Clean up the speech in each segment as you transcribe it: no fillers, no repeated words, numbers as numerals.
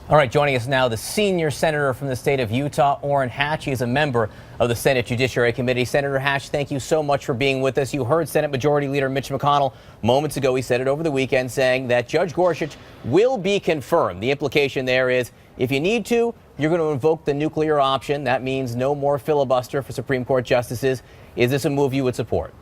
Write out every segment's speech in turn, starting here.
All right, joining us now, the senior senator from the state of Utah, Orrin Hatch. He is a member of the Senate Judiciary Committee. Senator Hatch, thank you so much for being with us. You heard Senate Majority Leader Mitch McConnell moments ago. He said it over the weekend, saying that Judge Gorsuch will be confirmed. The implication there is if you need to, you're going to invoke the nuclear option. That means no more filibuster for Supreme Court justices. Is this a move you would support?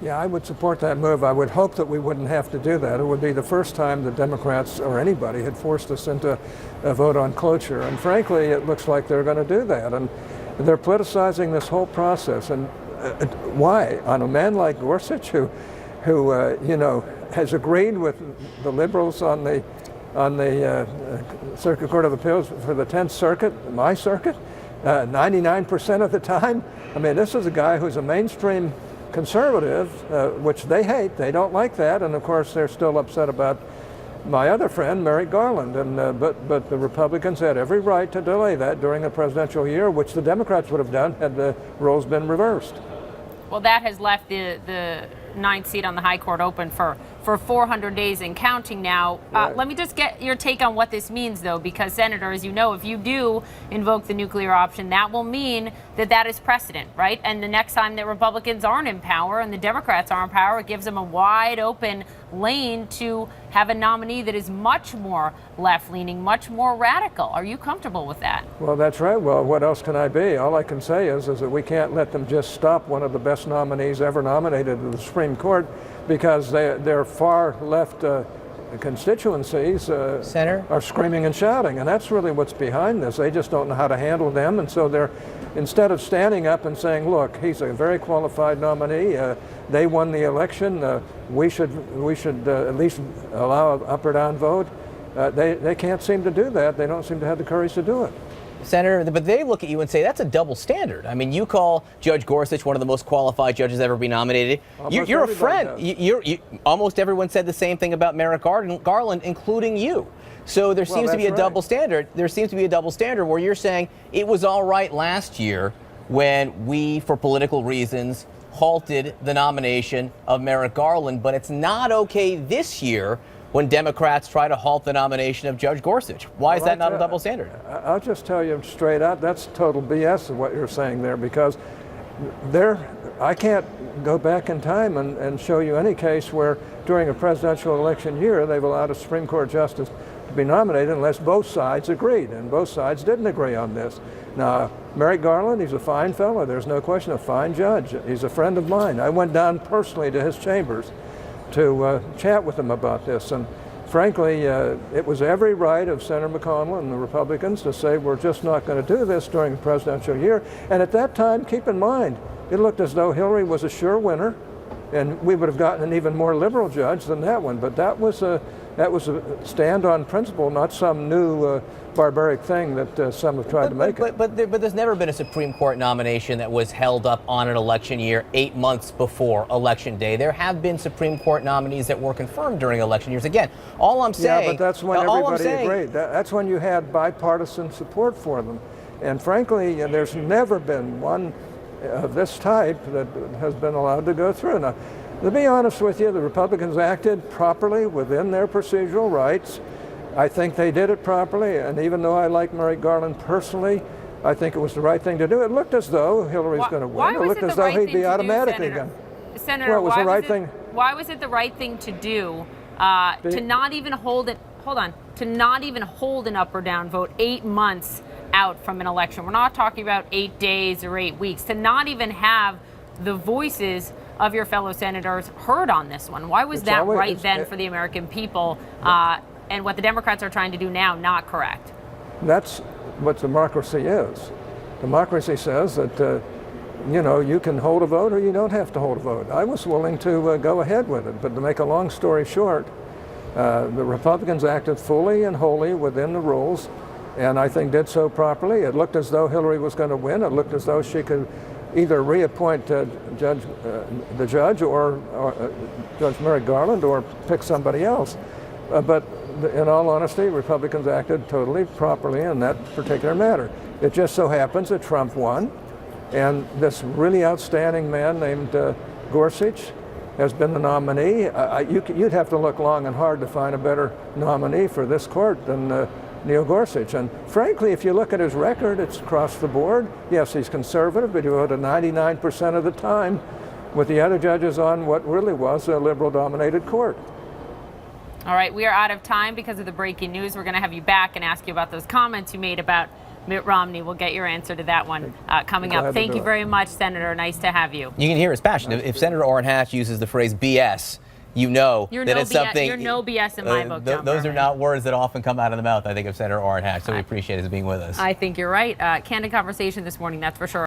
Yeah, I would support that move. I would hope that we wouldn't have to do that. It would be the first time the Democrats or anybody had forced us into a vote on cloture. And frankly, it looks like they're going to do that. And they're politicizing this whole process. And why? On a man like Gorsuch, who has agreed with the liberals on the Circuit Court of Appeals for the 10th Circuit, my circuit, 99% of the time. I mean, this is a guy who's a mainstream conservative, which they hate. They don't like that, and of course they're still upset about my other friend, Merrick Garland. And but the Republicans had every right to delay that during a presidential year, which the Democrats would have done had the roles been reversed. Well, that has left the ninth seat on the High Court open for 400 days and counting now. Right. Let me just get your take on what this means, though, because, Senator, as you know, if you do invoke the nuclear option, that will mean that is precedent, right? And the next time that Republicans aren't in power and the Democrats are in power, it gives them a wide open lane to have a nominee that is much more left-leaning, much more radical. Are you comfortable with that? Well, that's right. Well, what else can I be? All I can say is that we can't let them just stop one of the best nominees ever nominated to the Supreme Court because they're far left constituencies are screaming and shouting, and that's really what's behind this. They just don't know how to handle them, and so they're, instead of standing up and saying, look, he's a very qualified nominee, they won the election, we should at least allow an up or down vote, they can't seem to do that. They don't seem to have the courage to do it. Senator, but they look at you and say that's a double standard. I mean, you call Judge Gorsuch one of the most qualified judges ever be nominated. You're a friend. Almost everyone said the same thing about Merrick Garland, including you. So there seems to be a double standard. There seems to be a double standard where you're saying it was all right last year when we, for political reasons, halted the nomination of Merrick Garland, but it's not okay this year when Democrats try to halt the nomination of Judge Gorsuch. Why is that not a double standard? I'll just tell you straight out, that's total BS of what you're saying there, because I can't go back in time and show you any case where during a presidential election year they've allowed a Supreme Court justice to be nominated unless both sides agreed, and both sides didn't agree on this. Now, Merrick Garland, he's a fine fellow, there's no question, a fine judge. He's a friend of mine. I went down personally to his chambers to chat with him about this. And frankly, it was every right of Senator McConnell and the Republicans to say we're just not going to do this during the presidential year. And at that time, keep in mind, it looked as though Hillary was a sure winner, and we would have gotten an even more liberal judge than that one. But that was a stand on principle, not some new barbaric thing that some have tried to make it. But there's never been a Supreme Court nomination that was held up on an election year 8 months before Election Day. There have been Supreme Court nominees that were confirmed during election years. Again, all I'm saying... Yeah, but that's when everybody agreed. That's when you had bipartisan support for them. And frankly, there's never been one of this type that has been allowed to go through. Now, to be honest with you, the Republicans acted properly within their procedural rights. I think they did it properly, and even though I like Merrick Garland personally, I think it was the right thing to do. It looked as though Hillary's going to win. It looked as though he'd be automatically going to win. Senator, well, it was the right thing. Why was it the right thing to do to not even hold it? Hold on, to not even hold an up or down vote 8 months out from an election. We're not talking about 8 days or 8 weeks. To not even have the voices of your fellow senators heard on this one. Why was that right then for the American people? And what the Democrats are trying to do now, not correct? That's what democracy is. Democracy says that, you can hold a vote or you don't have to hold a vote. I was willing to go ahead with it, but to make a long story short, the Republicans acted fully and wholly within the rules, and I think did so properly. It looked as though Hillary was going to win. It looked as though she could either reappoint the judge or Judge Merrick Garland or pick somebody else. But in all honesty, Republicans acted totally properly in that particular matter. It just so happens that Trump won, and this really outstanding man named Gorsuch has been the nominee. You'd have to look long and hard to find a better nominee for this court than Neil Gorsuch. And frankly, if you look at his record, it's across the board. Yes, he's conservative, but he voted 99% of the time with the other judges on what really was a liberal-dominated court. All right, we are out of time because of the breaking news. We're going to have you back and ask you about those comments you made about Mitt Romney. We'll get your answer to that one coming up. Thank you very much, Senator. Nice to have you. You can hear his passion. If Senator Orrin Hatch uses the phrase BS, you know that it's something. You're no BS in my book, John Those Berman. are not words that often come out of the mouth, I think, of Senator Orrin Hatch. So we appreciate his being with us. I think you're right. Candid conversation this morning, that's for sure.